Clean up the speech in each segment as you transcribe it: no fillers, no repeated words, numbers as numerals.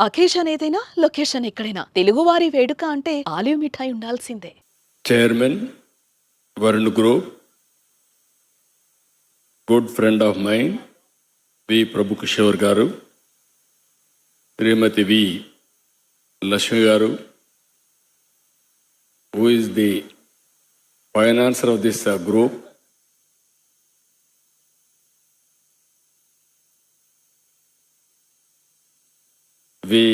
Occasion ఏదైనా location ఎక్కడైనా తెలుగువారి వేడుక అంటే ఆలివ్ మిఠాయి ఉండాల్సిందే. Chairman Varun group, good friend of mine V Prabhu Kishore గారు, శ్రీమతి వి లక్ష్మి గారు, who is the financier of this group, we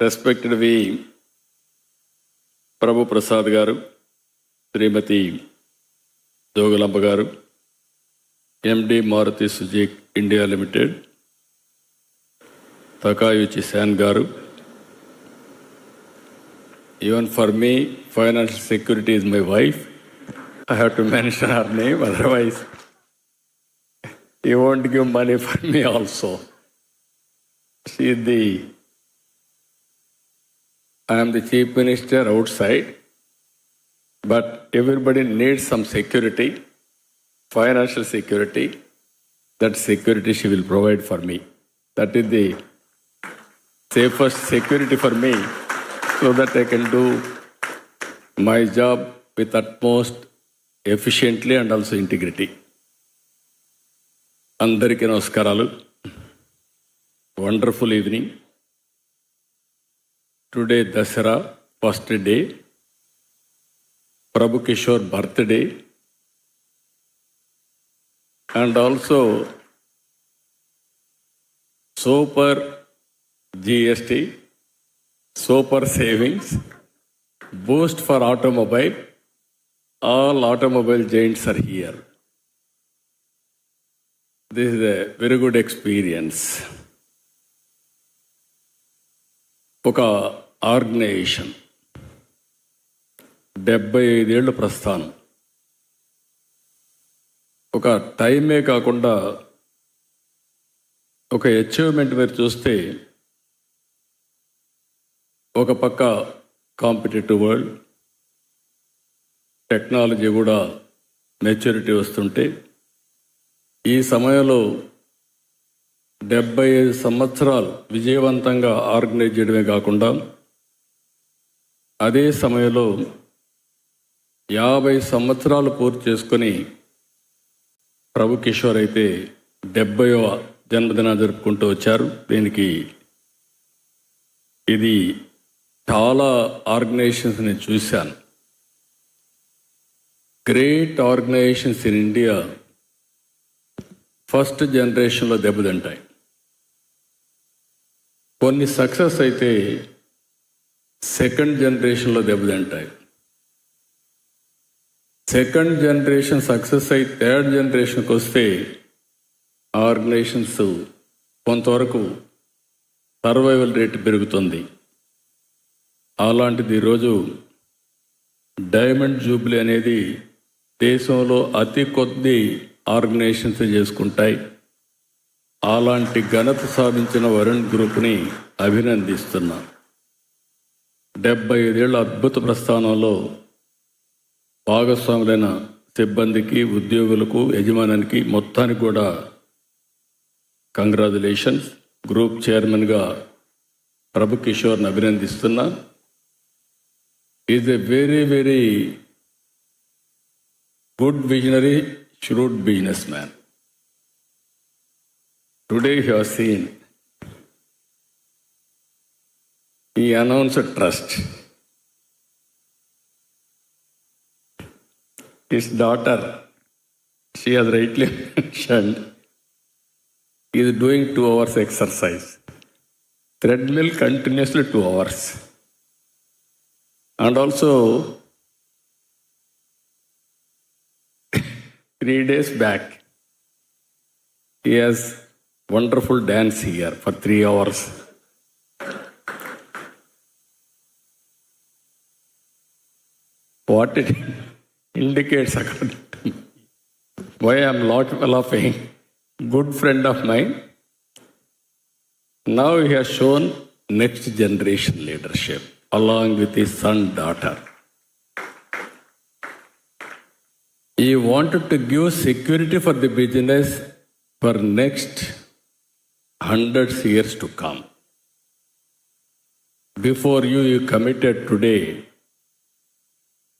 respected V Prabhu Prasad గారు, శ్రీమతి జోగులంబ గారు, MD Maruti Suzuki India limited, Takeuchi san గారు. Even for me, financial security is my wife. I have to mention her name, otherwise he won't give money for me also. She is I am the chief minister outside, but everybody needs some security, financial security. That security she will provide for me. That is the safest security for me, so that I can do my job with utmost efficiently and also integrity. Andariki namaskaralu. Wonderful evening. Today Dasara, first day. Prabhu Kishore birthday. And also super GST, super savings, boost for automobile. All automobile giants are here. This is a very good experience. ఒక organisation 75 ఏళ్ళు ప్రస్థానం. ఒక టైమే కాకుండా ఒక achievement మీరు చూస్తే, ఒక పక్క కాంపిటేటివ్ వరల్డ్, టెక్నాలజీ కూడా మెచ్యూరిటీ వస్తుంటే, ఈ సమయంలో 75 సంవత్సరాలు విజయవంతంగా ఆర్గనైజ్ చేయడమే కాకుండా, అదే సమయంలో 50 సంవత్సరాలు పూర్తి చేసుకొని ప్రభు కిషోర్ అయితే 70వ జన్మదిన జరుపుకుంటూ వచ్చారు. దీనికి ఇది చాలా ఆర్గనైజేషన్స్ నేను చూశాను. Great organisations in India first జనరేషన్లో దెబ్బతింటాయి. కొన్ని సక్సెస్ అయితే సెకండ్ జనరేషన్లో దెబ్బతింటాయి. సెకండ్ జనరేషన్ సక్సెస్ అయి థర్డ్ జనరేషన్కి వస్తే ఆర్గనైజేషన్స్ కొంతవరకు సర్వైవల్ రేట్ పెరుగుతుంది. అలాంటిది ఈరోజు డైమండ్ జూబ్లీ అనేది దేశంలో అతి కొద్ది ఆర్గనైజేషన్స్ చేసుకుంటాయి. అలాంటి ఘనత సాధించిన వరుణ్ గ్రూప్ని అభినందిస్తున్నా. 75 ఏళ్ల అద్భుత ప్రస్థానంలో భాగస్వాములైన సిబ్బందికి, ఉద్యోగులకు, యజమానికి మొత్తానికి కూడా కంగ్రాచులేషన్స్. గ్రూప్ చైర్మన్గా ప్రభు కిషోర్ని అభినందిస్తున్నా. Is a very very good visionary, shrewd businessman. Today you have seen he announced a trust. His daughter, she has rightly mentioned, is doing 2 hours exercise. Treadmill continuously 2 hours. And also 3 days back, he has wonderful dance here for 3 hours. What it indicates, according to me, why I am not laughing, good friend of mine, now he has shown next generation leadership along with his son, daughter. He wanted to give security for the business for next hundreds years to come. Before you committed today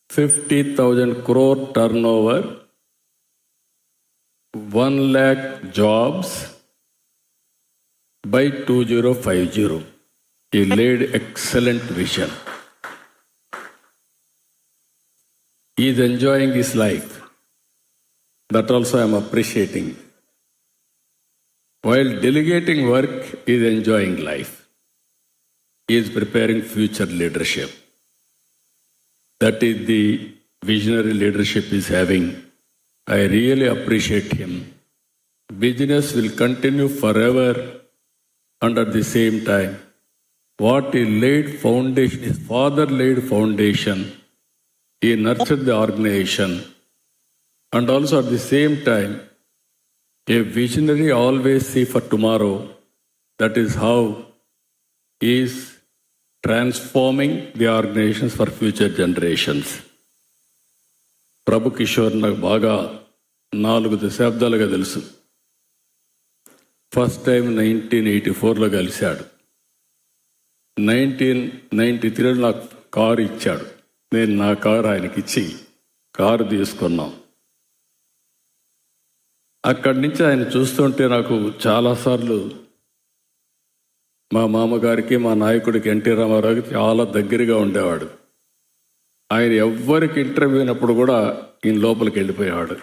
50,000 crore turnover, 1 lakh jobs by 2050. He laid excellent vision. He is enjoying his life. That also I am appreciating. While delegating work, he is enjoying life. He is preparing future leadership. That is the visionary leadership he is having. I really appreciate him. Business will continue forever, and at the same time, what he laid foundation, his father laid foundation, he nurtured the organization, and also at the same time, a visionary always see for tomorrow. That is how he is transforming the organizations for future generations. ప్రభు కిషోర్ నాకు బాగా 4 దశాబ్దాలుగా తెలుసు. First time 1984లో కలిశాడు. 1993లో నాకు car ఇచ్చాడు. నేను నా car ఆయనకి ఇచ్చి కారు తీసుకున్నాం. అక్కడి నుంచి ఆయన చూస్తుంటే నాకు చాలాసార్లు మా మామగారికి మా నాయకుడికి ఎన్టీ రామారావుకి చాలా దగ్గరగా ఉండేవాడు. ఆయన ఎవ్వరికి ఇంటర్వ్యూ అయినప్పుడు కూడా ఈయన లోపలికి వెళ్ళిపోయేవాడు.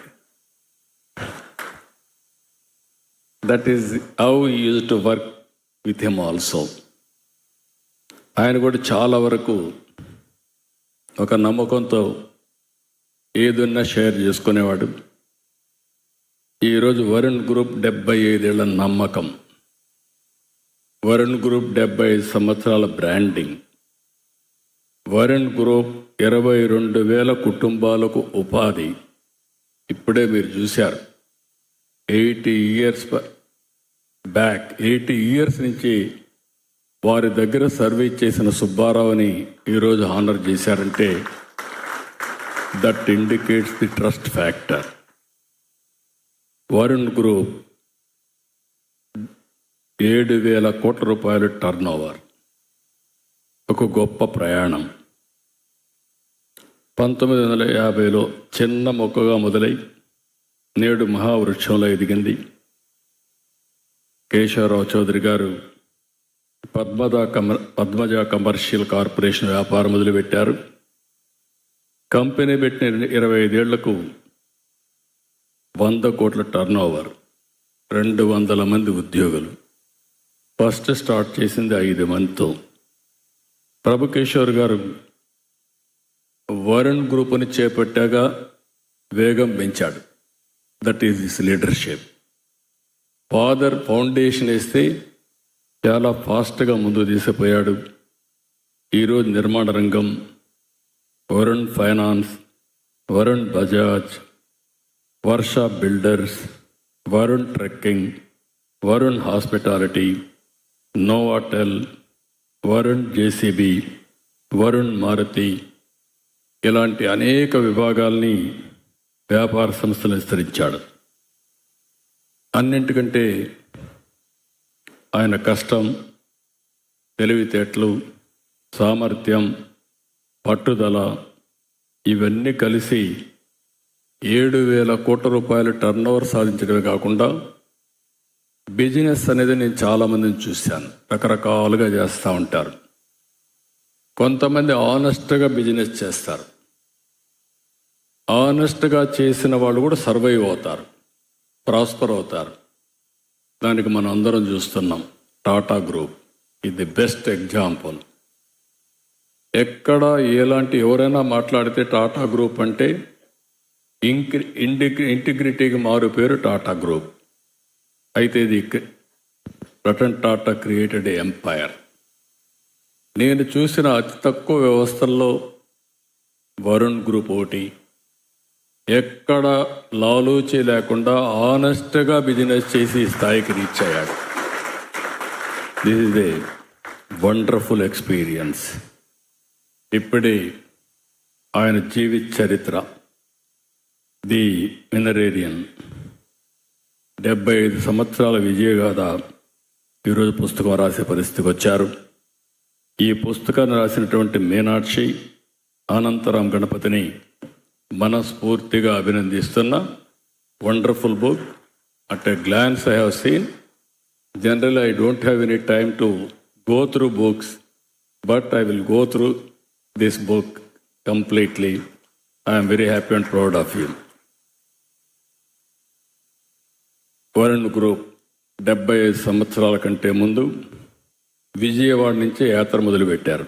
That is how use to work with him also. ఆయన కూడా చాలా వరకు ఒక నమ్మకంతో ఏదన్నా షేర్ చేసుకునేవాడు. ఈరోజు వరుణ్ గ్రూప్ 75 ఏళ్ల నమ్మకం, వరుణ్ గ్రూప్ 75 సంవత్సరాల బ్రాండింగ్, వరుణ్ గ్రూప్ 22,000 కుటుంబాలకు ఉపాధి. ఇప్పుడే మీరు చూశారు 80 years బ్యాక్, 80 years నుంచి వారి దగ్గర సర్వీస్ చేసిన సుబ్బారావుని ఈరోజు హానర్ చేశారంటే that indicates the trust factor. Varun group 7,000 కోట్ల రూపాయలు టర్న్ ఓవర్, ఒక గొప్ప ప్రయాణం. 1950లో చిన్న మొక్కగా మొదలై నేడు మహావృక్షంలో ఎదిగింది. కేశవరావు చౌదరి గారు పద్మజ కమర్షియల్ కార్పొరేషన్ వ్యాపారం మొదలుపెట్టారు. కంపెనీ పెట్టిన 25 ఏళ్లకు 100 కోట్ల టర్న్ ఓవర్, 200 మంది ఉద్యోగులు. ఫస్ట్ స్టార్ట్ చేసింది 5 మందితో. ప్రభు కిషోర్ గారు వరుణ్ గ్రూప్ని చేపట్టాక వేగం పెంచాడు. That is his leadership. Father foundation వేస్తే చాలా ఫాస్ట్గా ముందుకు తీసుకుపోయాడు. ఈరోజు నిర్మాణ రంగం, Varun finance, Varun Bajaj, Varsha builders, Varun trekking, Varun hospitality, Novotel, Varun JCB, Varun Maruti, ఇలాంటి అనేక విభాగాల్ని వ్యాపార సంస్థలు విస్తరించాడు. అన్నింటికంటే ఆయన కష్టం, తెలివితేటలు, సామర్థ్యం, పట్టుదల ఇవన్నీ కలిసి 7,000 కోట్ల రూపాయలు టర్న్ ఓవర్ సాధించడమే కాకుండా బిజినెస్ అనేది నేను చాలామందిని చూశాను. రకరకాలుగా చేస్తూ ఉంటారు. కొంతమంది ఆనెస్ట్గా బిజినెస్ చేస్తారు. ఆనెస్ట్గా చేసిన వాళ్ళు కూడా సర్వైవ్ అవుతారు, ప్రాస్పర్ అవుతారు. దానికి మనం అందరం చూస్తున్నాం. టాటా గ్రూప్ ఇది బెస్ట్ ఎగ్జాంపుల్. ఎక్కడ ఎలాంటి ఎవరైనా మాట్లాడితే టాటా గ్రూప్ అంటే ఇంటిగ్రిటీకి మారు పేరు టాటా గ్రూప్. అయితే ఇది రతన్ టాటా క్రియేటెడ్ ఎంపైర్. నేను చూసిన అతి తక్కువ వ్యవస్థల్లో వరుణ్ గ్రూప్ ఒకటి. ఎక్కడ లాలూచి లేకుండా ఆనెస్ట్గా బిజినెస్ చేసి స్థాయికి రీచ్ అయ్యాడు. This is a wonderful experience. ఇప్పుడే ఆయన జీవిత చరిత్ర, ది మినరేరియన్, 75 సంవత్సరాల విజయగాథ ఈరోజు పుస్తకం రాసే పరిస్థితికి వచ్చారు. ఈ పుస్తకాన్ని రాసినటువంటి మీనాక్షి, అనంతరాం గణపతిని మనస్ఫూర్తిగా అభినందిస్తున్నా. Wonderful book. At a glance I have seen. Generally I don't have any time to go through books, but I will go through this book completely. I am very happy and proud of you. Varun group 75 సంవత్సరాల కంటే ముందు విజయవాడ నుంచి యాత్ర మొదలుపెట్టారు.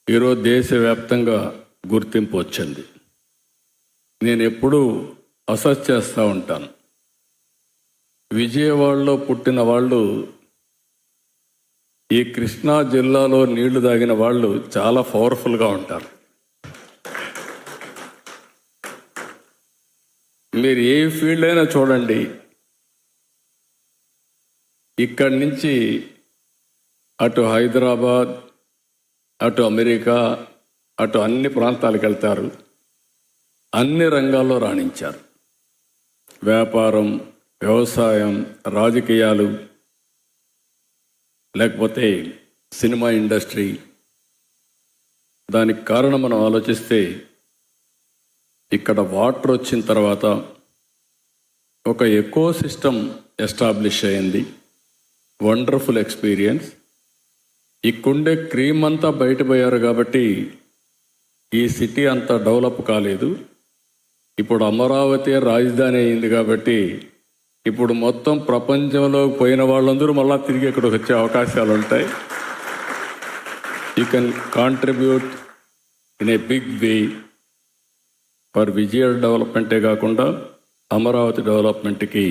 ఈరోజు దేశవ్యాప్తంగా గుర్తింపు వచ్చింది. నేను ఎప్పుడూ అసెస్ చేస్తూ ఉంటాను. విజయవాడలో పుట్టిన వాళ్ళు, ఈ కృష్ణా జిల్లాలో నీళ్లు తాగిన వాళ్ళు చాలా పవర్ఫుల్గా ఉంటారు. మీరు ఏ ఫీల్డ్ అయినా చూడండి, ఇక్కడి నుంచి అటు హైదరాబాద్, అటు అమెరికా, అటు అన్ని ప్రాంతాలకు వెళ్తారు. అన్ని రంగాల్లో రాణించారు. వ్యాపారం, వ్యవసాయం, రాజకీయాలు, లేకపోతే సినిమా ఇండస్ట్రీ. దానికి కారణం మనం ఆలోచిస్తే, ఇక్కడ వాటర్ వచ్చిన తర్వాత ఒక ఎకో సిస్టమ్ ఎస్టాబ్లిష్ అయింది. Wonderful experience. ఇక్కడుండే క్రీమ్ అంతా బయటపోయారు కాబట్టి ఈ సిటీ అంతా డెవలప్ కాలేదు. ఇప్పుడు అమరావతి రాజధాని అయింది కాబట్టి ఇప్పుడు మొత్తం ప్రపంచంలో పోయిన వాళ్ళందరూ మళ్ళా తిరిగి ఇక్కడికి వచ్చే అవకాశాలు ఉంటాయి. You can contribute in a big way for Vijaya డెవలప్మెంటే కాకుండా అమరావతి డెవలప్మెంట్కి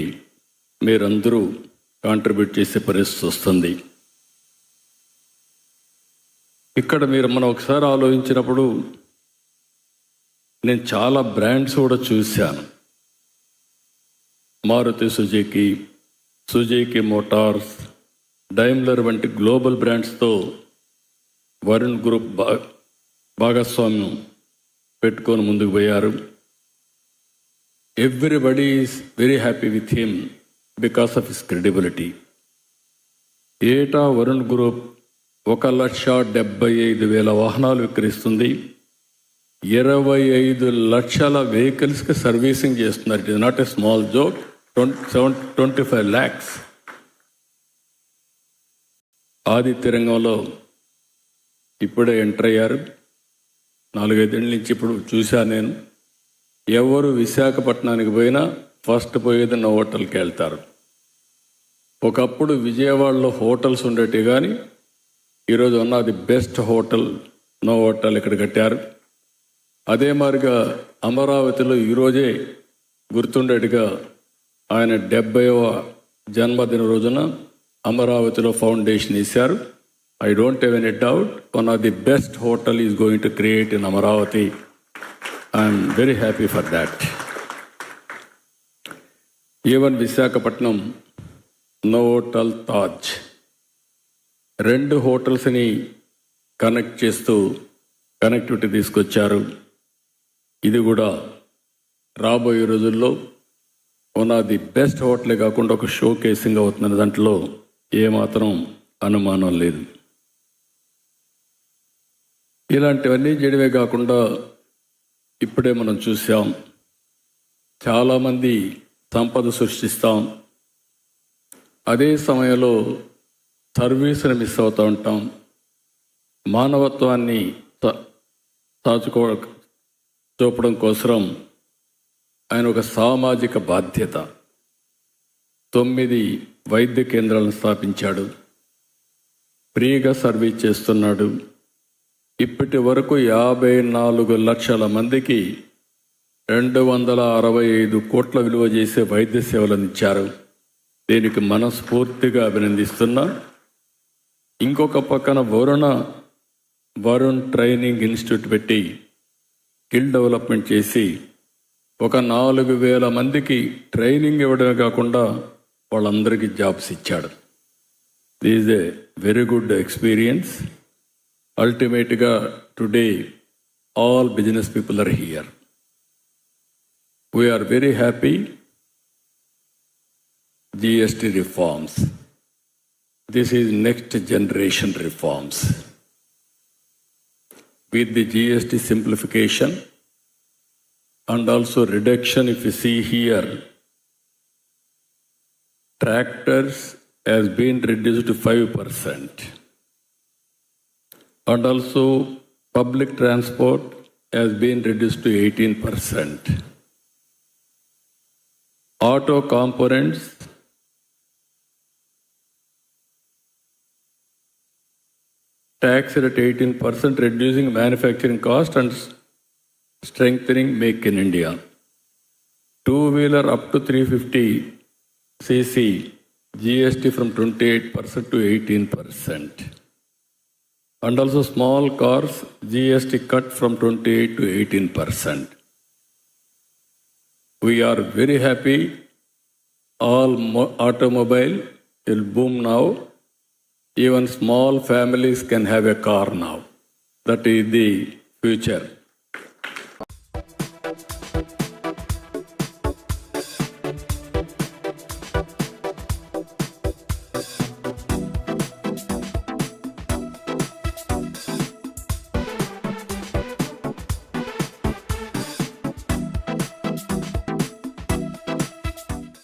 మీరందరూ కాంట్రిబ్యూట్ చేసే పరిస్థితి వస్తుంది. ఇక్కడ మనం ఒకసారి ఆలోచించినప్పుడు నేను చాలా బ్రాండ్స్ కూడా చూశాను. మారుతి సుజుకి మోటార్స్, డైమ్లర్ వంటి గ్లోబల్ బ్రాండ్స్తో వరుణ్ గ్రూప్ భాగస్వామ్యం పెట్టుకొని ముందుకు పోయారు. Everybody is very happy with him because of his credibility. ఏటా వరుణ్ గ్రూప్ 1,75,000 వాహనాలు విక్రయిస్తుంది. 25 లక్షల వెహికల్స్కి సర్వీసింగ్ చేస్తున్నారు. It is not a small joke. 25 lakhs. Aditya రంగంలో ఇప్పుడే ఎంటర్ అయ్యారు. 4-5 ఏళ్ళ నుంచి ఇప్పుడు చూశాను నేను. ఎవరు విశాఖపట్నానికి పోయినా ఫస్ట్ పోయేది నా హోటల్కి వెళ్తారు. ఒకప్పుడు విజయవాడలో హోటల్స్ ఉండేవి, కానీ ఈరోజు ఉన్నది బెస్ట్ హోటల్, నో హోటల్ ఇక్కడ కట్టారు. అదే మాదిరిగా అమరావతిలో ఈరోజే గుర్తుండేట్టుగా ఆయన 70వ జన్మదిన రోజున అమరావతిలో ఫౌండేషన్ ఇచ్చారు. I don't have any doubt one of the best hotel is going to create in Amaravati. I'm very happy for that. Even Visakhapatnam Novotel Taj 2 హోటల్స్ని కనెక్ట్ చేస్తూ కనెక్టివిటీ తీసుకొచ్చారు. ఇది కూడా రాబోయే రోజుల్లో వన్ ఆఫ్ ది బెస్ట్ హోటలే కాకుండా ఒక షో కేసింగ్ అవుతున్న దాంట్లో ఏమాత్రం అనుమానం లేదు. ఇలాంటివన్నీ చేయడమే కాకుండా ఇప్పుడే మనం చూసాం, చాలామంది సంపద సృష్టిస్తాం, అదే సమయంలో సర్వీస్ని మిస్ అవుతూ ఉంటాం. మానవత్వాన్ని చూపడం కోసం ఆయన ఒక సామాజిక బాధ్యత 9 వైద్య కేంద్రాలను స్థాపించాడు. ఫ్రీగా సర్వీస్ చేస్తున్నాడు. ఇప్పటి వరకు 54 లక్షల మందికి 265 కోట్ల విలువ చేసే వైద్య సేవలను ఇచ్చారు. దీనికి మనస్ఫూర్తిగా అభినందిస్తున్నా. ఇంకొక పక్కన వరుణ్ ట్రైనింగ్ ఇన్స్టిట్యూట్ పెట్టి స్కిల్ డెవలప్మెంట్ చేసి ఒక 4,000 మందికి ట్రైనింగ్ ఇవ్వడమే కాకుండా వాళ్ళందరికీ జాబ్స్ ఇచ్చాడు. This is a very good experience. అల్టిమేట్గా today all business people are here. We're very happy. GST reforms, This is next generation reforms. With the GST simplification and also reduction, if you see here, tractors has been reduced to 5%. And also public transport has been reduced to 18%. Auto components tax at 18%, reducing manufacturing cost and strengthening Make in India. Two-wheeler up to 350 cc, GST from 28% to 18%. And also small cars, GST cut from 28 to 18%. We are very happy. All automobile will boom now. Even small families can have a car now. That is the future.